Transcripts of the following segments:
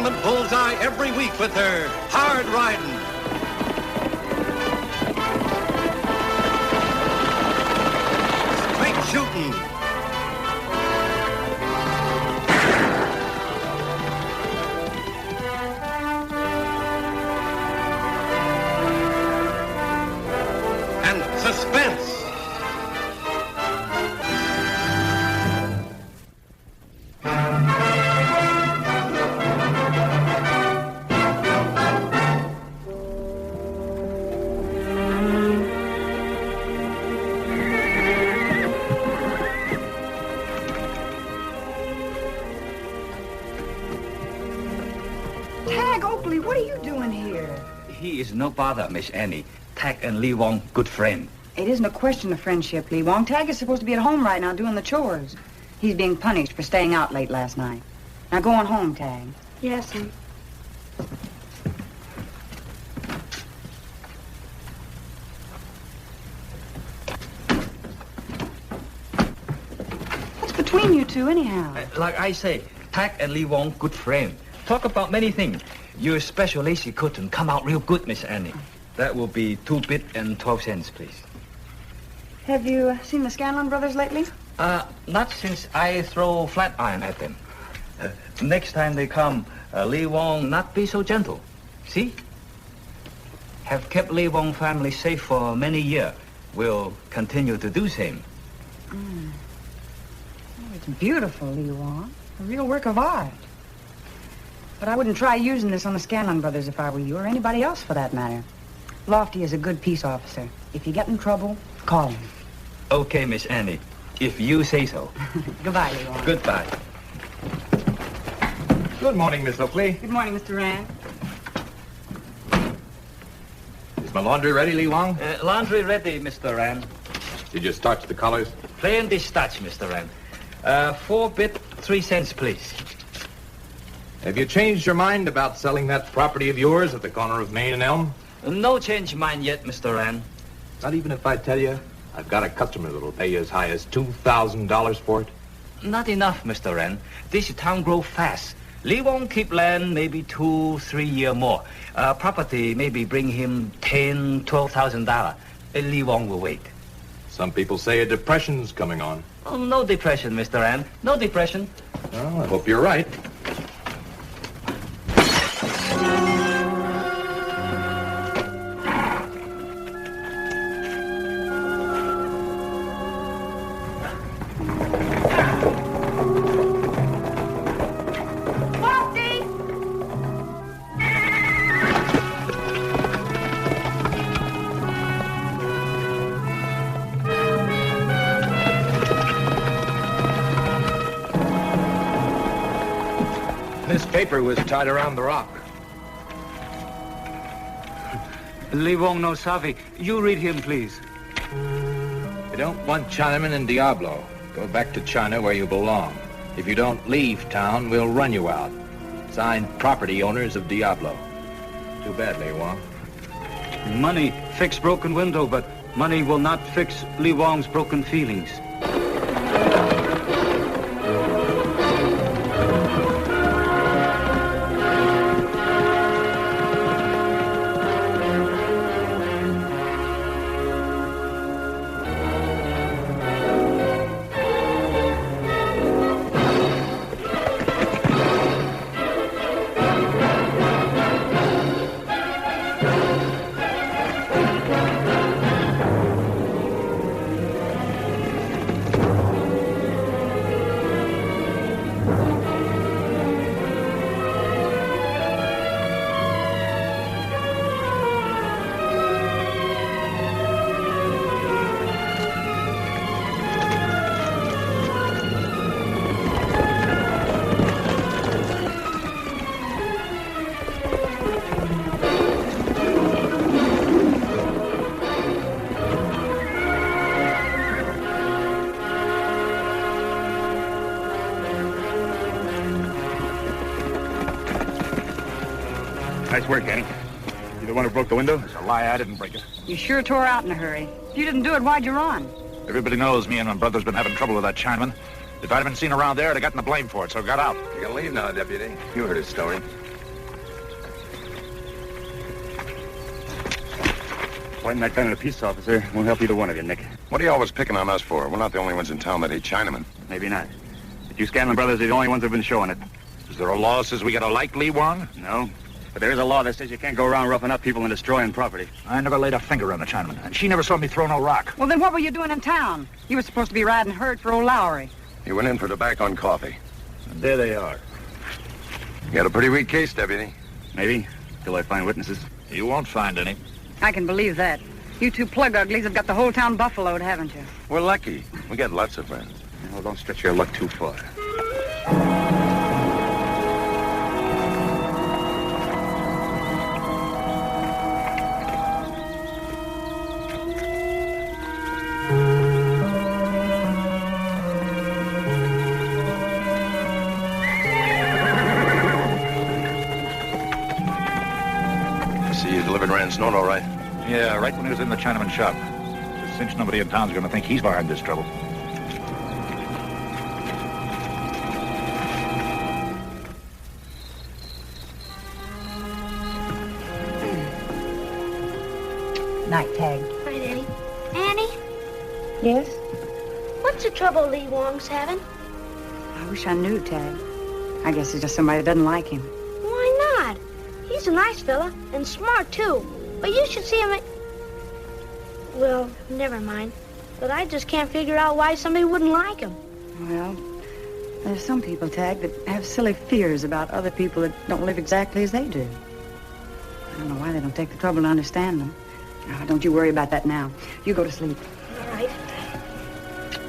entertainment bullseye every week with her hard riding. Straight shooting. And suspense. Oakley, what are you doing here? He is no bother, Miss Annie. Tag and Lee Wong, good friend. It isn't a question of friendship, Lee Wong. Tag is supposed to be at home right now doing the chores. He's being punished for staying out late last night. Now go on home, Tag. Yes, sir. What's between you two, anyhow? Like I say, Tag and Lee Wong, good friend. Talk about many things. Your special lazy cotton come out real good, Miss Annie. That will be 2 bit and 12 cents, please. Have you seen the Scanlon brothers lately? Not since I throw flat iron at them. Next time they come, Lee Wong not be so gentle. See? Have kept Lee Wong family safe for many years. Will continue to do same. Oh, it's beautiful, Lee Wong. A real work of art. But I wouldn't try using this on the Scanlon brothers if I were you, or anybody else for that matter. Lofty is a good peace officer. If you get in trouble, call him. Okay, Miss Annie. If you say so. Goodbye, Lee Wong. Goodbye. Good morning, Miss Oakley. Good morning, Mr. Rand. Is my laundry ready, Lee Wong? Laundry ready, Mr. Rand. Did you starch the collars? Plain dispatch, Mr. Rand. 4 bit, 3 cents, please. Have you changed your mind about selling that property of yours at the corner of Main and Elm? No change mind yet, Mr. Rand. Not even if I tell you I've got a customer that'll pay you as high as $2,000 for it? Not enough, Mr. Rand. This town grow fast. Lee Wong keep land maybe 2-3 years more. Property maybe bring him $10,000, $12,000. Lee Wong will wait. Some people say a depression's coming on. Oh, no depression, Mr. Rand. No depression. Well, I hope you're right. This paper was tied around the rock. Lee Wong no savvy. You read him, please. You don't want Chinamen in Diablo. Go back to China where you belong. If you don't leave town, we'll run you out. Signed, property owners of Diablo. Too bad, Lee Wong. Money fix broken window, but money will not fix Lee Wong's broken feelings. Nice work, Annie. You the one who broke the window? It's a lie, I didn't break it. You sure tore out in a hurry. If you didn't do it, why'd you run? Everybody knows me and my brother's been having trouble with that Chinaman. If I'd been seen around there, I'd have gotten the blame for it, so I got out. You can leave now, Deputy. You heard his story. Pointing that gun at a peace officer won't help either one of you, Nick. What are you always picking on us for? We're not the only ones in town that hate Chinamen. Maybe not. But you Scanlon brothers are the only ones who've been showing it. Is there a law that says we gotta like Lee Wong? No. But there is a law that says you can't go around roughing up people and destroying property. I never laid a finger on the Chinaman, and she never saw me throw no rock. Well, then what were you doing in town? You were supposed to be riding herd for old Lowry. He went in for tobacco and coffee. And there they are. You got a pretty weak case, Deputy. Maybe, till I find witnesses. You won't find any. I can believe that. You two plug uglies have got the whole town buffaloed, haven't you? We're lucky. We got lots of friends. Well, don't stretch your luck too far. See you delivered Rand's note, all right? Yeah, right when he was in the Chinaman shop. Just cinch nobody in town's gonna think he's behind this trouble. Night, Tag. Night, Annie. Annie, Yes? what's the trouble Lee Wong's having? I wish I knew, Tag. I guess it's just somebody that doesn't like him. Why not? He's a nice fella and smart, too. But you should see him at... Well, never mind. But I just can't figure out why somebody wouldn't like him. Well, there's some people, Tag, that have silly fears about other people that don't live exactly as they do. I don't know why they don't take the trouble to understand them. Now, don't you worry about that now. You go to sleep. All right.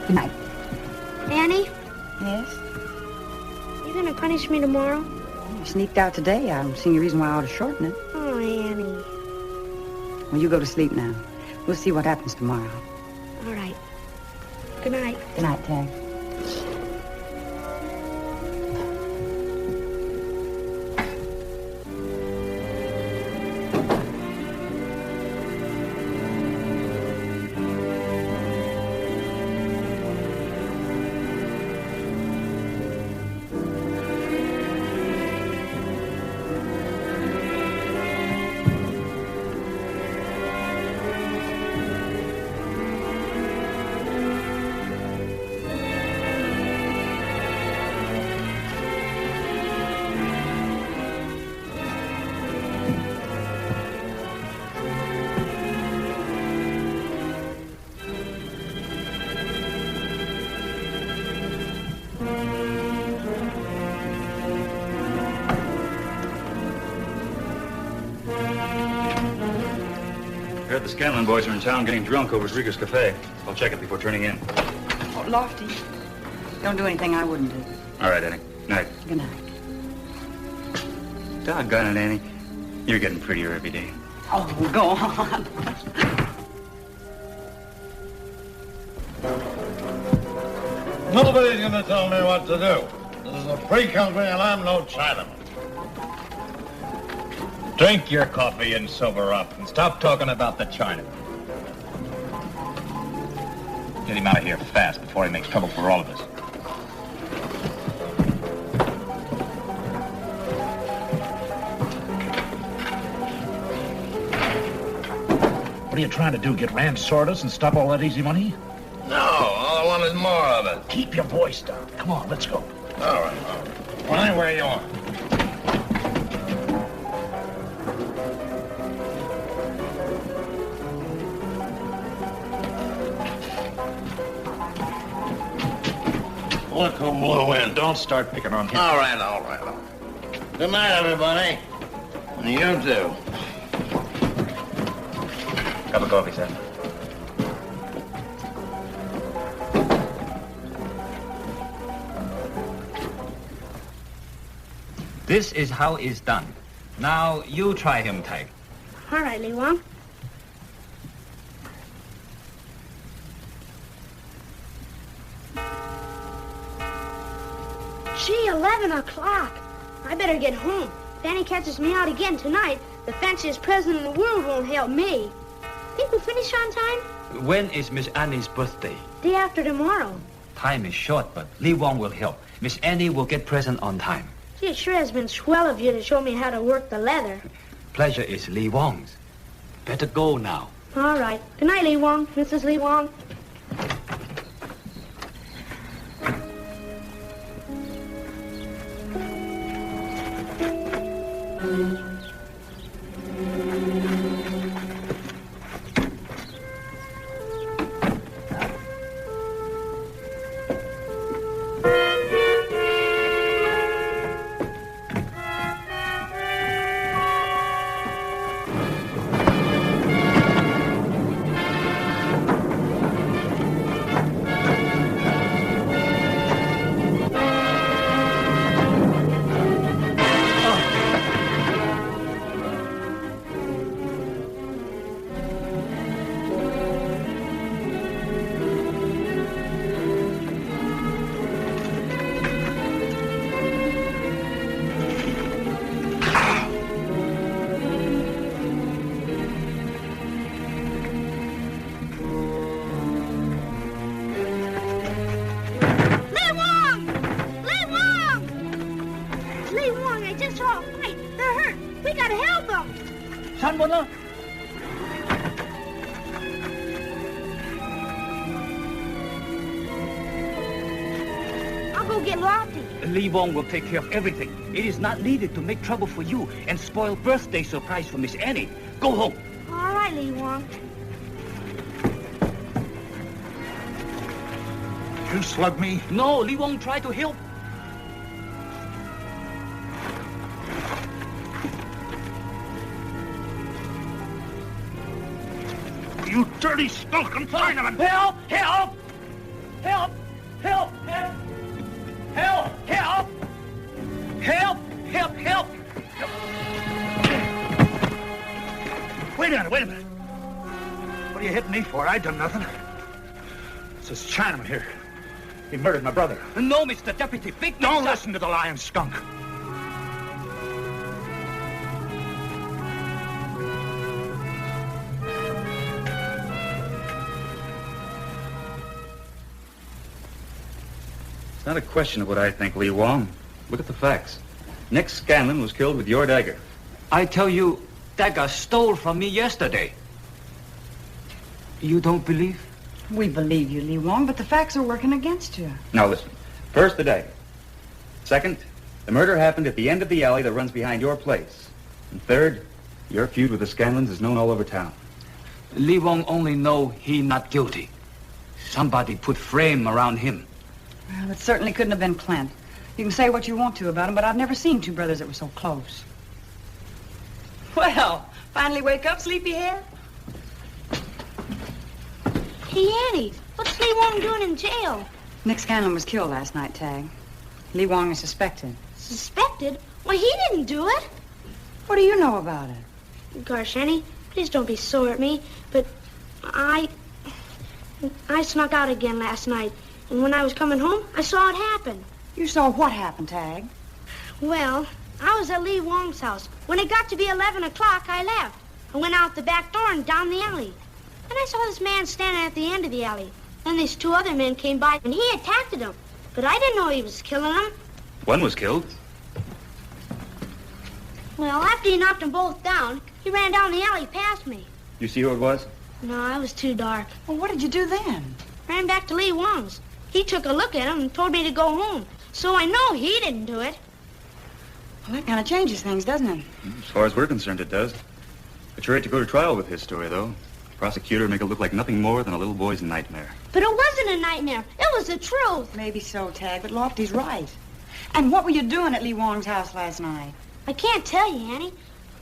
Good night. Annie, Yes? you gonna punish me tomorrow? You sneaked out today. I don't see any reason why I ought to shorten it. Oh, Annie. Well, you go to sleep now. We'll see what happens tomorrow. All right. Good night. Good night, Tag. Heard the Scanlon boys are in town getting drunk over at Rieger's Cafe. I'll check it before turning in. Oh, Lofty. Don't do anything I wouldn't do. All right, Annie. Night. Good night. Doggone it, Annie. You're getting prettier every day. Oh, go on. Nobody's gonna tell me what to do. This is a free country and I'm no Chinaman. Drink your coffee and sober up, and stop talking about the Chinaman. Get him out of here fast before he makes trouble for all of us. What are you trying to do, get Rand Sordus and stop all that easy money? No, all I want is more of it. Keep your voice down. Come on, let's go. All right. Well, anywhere you want. Look who blew in. Don't start picking on him. All right. Good night, everybody. You too. Cup of coffee, sir. This is how it's done. Now, you try him, Tig. All right, Lee Wong. Gee, 11 o'clock. I better get home. If Annie catches me out again tonight, the fanciest present in the world won't help me. Think we'll finish on time? When is Miss Annie's birthday? Day after tomorrow. Time is short, but Lee Wong will help. Miss Annie will get present on time. Gee, it sure has been swell of you to show me how to work the leather. Pleasure is Lee Wong's. Better go now. All right. Good night, Lee Wong. Mrs. Lee Wong. Lee Wong will take care of everything. It is not needed to make trouble for you and spoil birthday surprise for Miss Annie. Go home. All right, Lee Wong. You slugged me? No, Lee Wong tried to help. You dirty skulking Chinaman! Help! Help! Help! Help! Help! Help! Help! Help! Help! Help! Wait a minute. What are you hitting me for? I done nothing. This is Chinaman here. He murdered my brother. No, Mr. Deputy. Big Don't listen to the lying skunk. It's not a question of what I think, Lee Wong. Look at the facts. Nick Scanlon was killed with your dagger. I tell you, dagger stole from me yesterday. You don't believe? We believe you, Lee Wong, but the facts are working against you. Now listen. First, the dagger. Second, the murder happened at the end of the alley that runs behind your place. And third, your feud with the Scanlons is known all over town. Lee Wong only know he not guilty. Somebody put frame around him. Well, it certainly couldn't have been Clint. You can say what you want to about him, but I've never seen two brothers that were so close. Well, finally wake up, sleepyhead? Hey, Annie, what's Lee Wong doing in jail? Nick Scanlon was killed last night, Tag. Lee Wong is suspected. Suspected? Well, he didn't do it. What do you know about it? Gosh, Annie, please don't be sore at me, but I snuck out again last night. And when I was coming home, I saw it happen. You saw what happen, Tag? Well, I was at Lee Wong's house. When it got to be 11 o'clock, I left. I went out the back door and down the alley. And I saw this man standing at the end of the alley. Then these two other men came by, and he attacked him. But I didn't know he was killing them. One was killed. Well, after he knocked them both down, he ran down the alley past me. You see who it was? No, it was too dark. Well, what did you do then? Ran back to Lee Wong's. He took a look at him and told me to go home. So I know he didn't do it. Well, that kind of changes things, doesn't it? As far as we're concerned, it does. But you're right to go to trial with his story, though. The prosecutor make it look like nothing more than a little boy's nightmare. But it wasn't a nightmare. It was the truth. Maybe so, Tag, but Lofty's right. And what were you doing at Lee Wong's house last night? I can't tell you, Annie.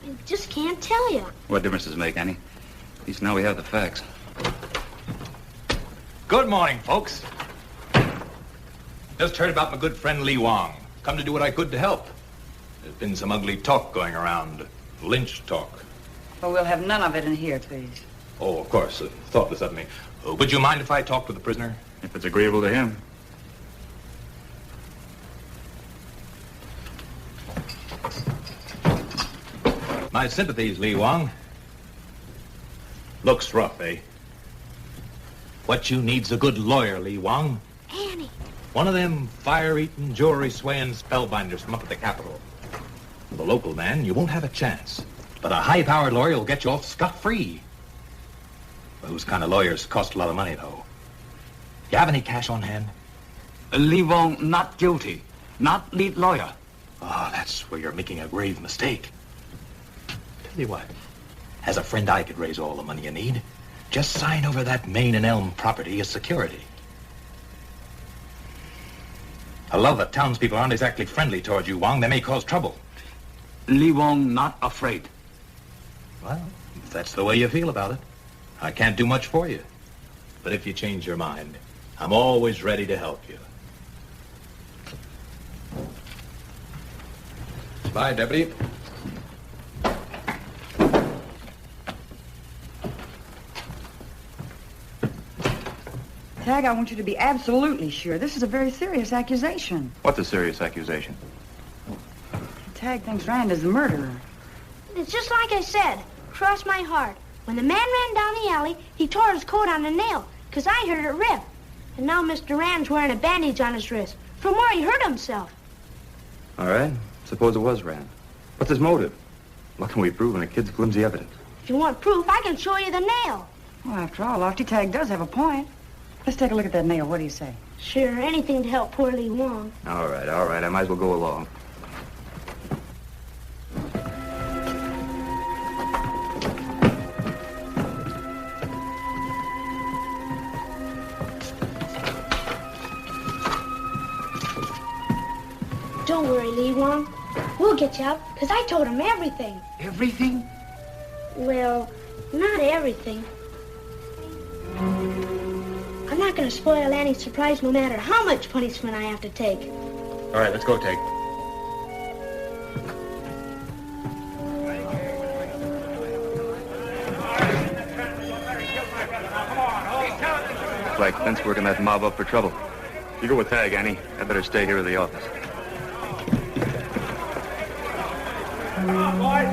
I just can't tell you. What difference does it make, Annie? At least now we have the facts. Good morning, folks. Just heard about my good friend Lee Wong. Come to do what I could to help. There's been some ugly talk going around. Lynch talk. Well, we'll have none of it in here, please. Oh, of course. Thoughtless of me. Would you mind if I talked with the prisoner? If it's agreeable to him. My sympathies, Lee Wong. Looks rough, eh? What you need's a good lawyer, Lee Wong. Annie. One of them fire-eating, jewelry-swaying spellbinders from up at the Capitol. The local man, you won't have a chance. But a high-powered lawyer will get you off scot-free. Those kind of lawyers cost a lot of money, though. You have any cash on hand? Lee Wong not guilty. Not lead lawyer. Oh, that's where you're making a grave mistake. Tell you what, as a friend, I could raise all the money you need. Just sign over that Main and Elm property as security. I love that townspeople aren't exactly friendly towards you, Wong. They may cause trouble. Lee Wong not afraid. Well, if that's the way you feel about it, I can't do much for you. But if you change your mind, I'm always ready to help you. Bye, Deputy. Tag, I want you to be absolutely sure. This is a very serious accusation. What's a serious accusation? Tag thinks Rand is the murderer. It's just like I said. Cross my heart. When the man ran down the alley, he tore his coat on a nail, 'cause I heard it rip. And now Mr. Rand's wearing a bandage on his wrist from where he hurt himself. All right. Suppose it was Rand. What's his motive? What can we prove in a kid's flimsy evidence? If you want proof, I can show you the nail. Well, after all, Lofty Tag does have a point. Let's take a look at that nail. What do you say? Sure, anything to help poor Lee Wong. All right. I might as well go along. Don't worry, Lee Wong. We'll get you out, 'cause I told him everything. Everything? Well, not everything. I'm not going to spoil Annie's surprise no matter how much punishment I have to take. All right, let's go, Tag. Looks like Clint's working that mob up for trouble. You go with Tag, Annie. I better stay here at the office. Come on, boys.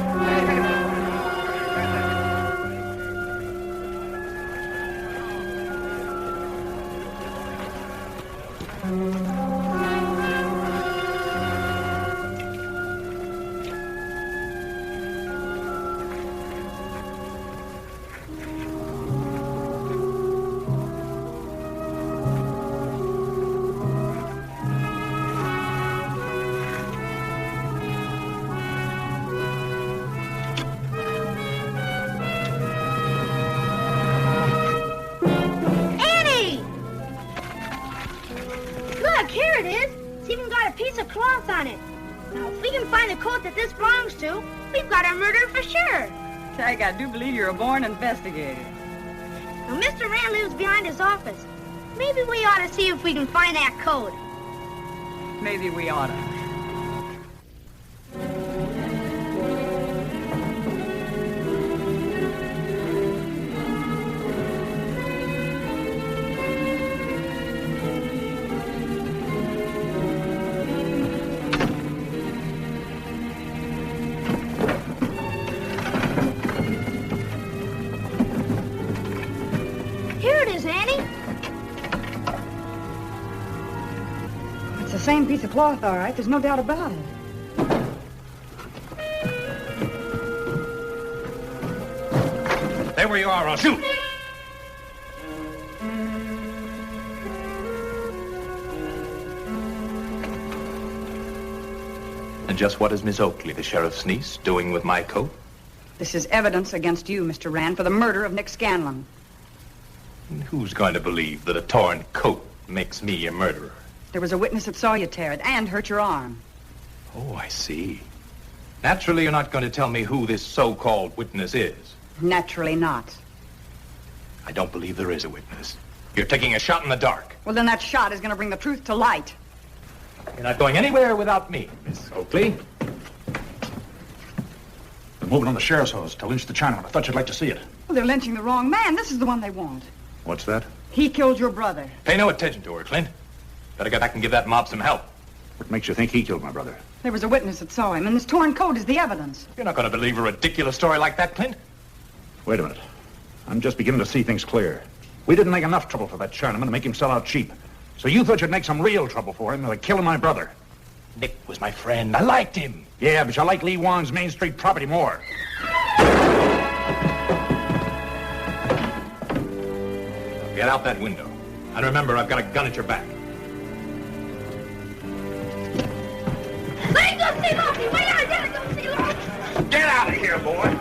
Tag, I do believe you're a born investigator. Now, Mr. Rand lives behind his office. Maybe we ought to see if we can find that code. Maybe we ought to. Same piece of cloth, all right. There's no doubt about it. Stay where you are, I'll shoot. And just what is Miss Oakley, the sheriff's niece, doing with my coat? This is evidence against you, Mr. Rand, for the murder of Nick Scanlon. And who's going to believe that a torn coat makes me a murderer? There was a witness that saw you tear it and hurt your arm. Oh, I see. Naturally, you're not going to tell me who this so-called witness is. Naturally not. I don't believe there is a witness. You're taking a shot in the dark. Well, then that shot is going to bring the truth to light. You're not going anywhere without me, Miss Oakley. They're moving on the sheriff's hose to lynch the Chinaman. I thought you'd like to see it. Well, they're lynching the wrong man. This is the one they want. What's that? He killed your brother. Pay no attention to her, Clint. Better get back and give that mob some help. What makes you think he killed my brother? There was a witness that saw him, and this torn coat is the evidence. You're not going to believe a ridiculous story like that, Clint? Wait a minute. I'm just beginning to see things clear. We didn't make enough trouble for that Chinaman to make him sell out cheap. So you thought you'd make some real trouble for him by killing my brother. Nick was my friend. I liked him. Yeah, but you like Lee Wong's Main Street property more. Get out that window. And remember, I've got a gun at your back. Let me go see Lofty! Wait, I gotta go see Lofty! Get out of here, boy!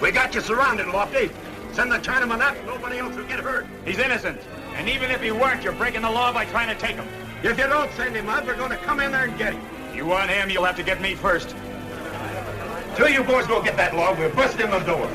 We got you surrounded, Lofty. Send the Chinaman up. Nobody else will get hurt. He's innocent. And even if he weren't, you're breaking the law by trying to take him. If you don't send him up, we're going to come in there and get him. You want him, you'll have to get me first. Till you boys go get that log, we'll bust in the door.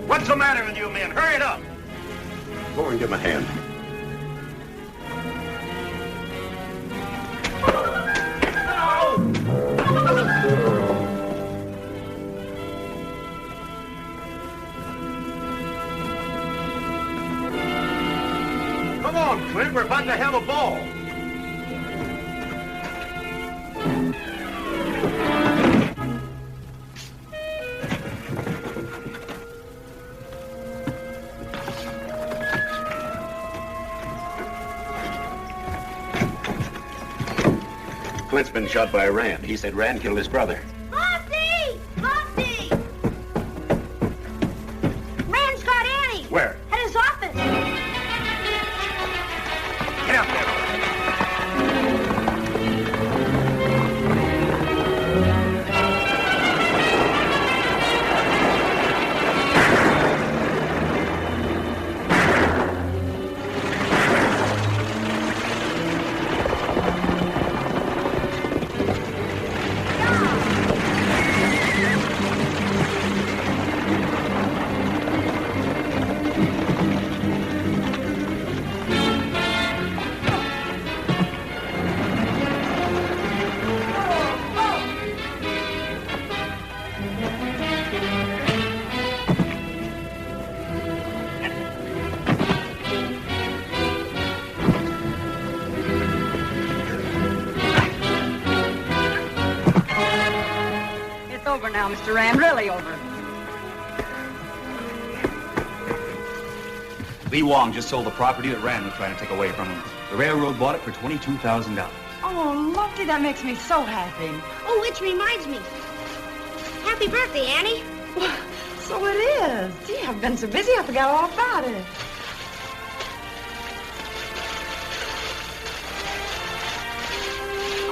What's the matter with you men? Hurry it up. Go over and give him a hand. Come on, Clint. We're about to have a ball. Clint's been shot by Rand. He said Rand killed his brother. Lofty! Lofty! Rand's got Annie. Where? At his office. Get out there. Over now, Mr. Rand, really over. Lee Wong just sold the property that Rand was trying to take away from him. The railroad bought it for $22,000. Oh, Lofty, that makes me so happy. Oh, which reminds me. Happy birthday, Annie. So it is. Gee, I've been so busy I forgot all about it.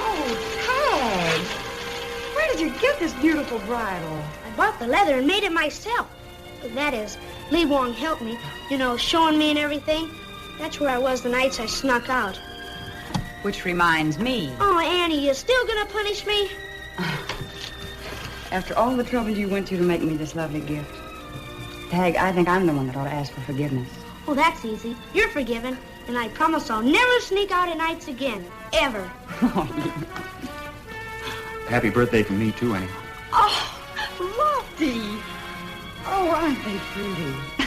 Oh, Kay. Where did you get this beautiful bridle? I bought the leather and made it myself. That is, Lee Wong helped me, you know, showing me and everything. That's where I was the nights I snuck out. Which reminds me. Oh, Annie, you still gonna punish me? After all the trouble you went to make me this lovely gift, Tag, I think I'm the one that ought to ask for forgiveness. Oh, that's easy. You're forgiven, and I promise I'll never sneak out at nights again. Ever. Happy birthday from me, too, Annie. Oh, Lofty. Oh, aren't they pretty?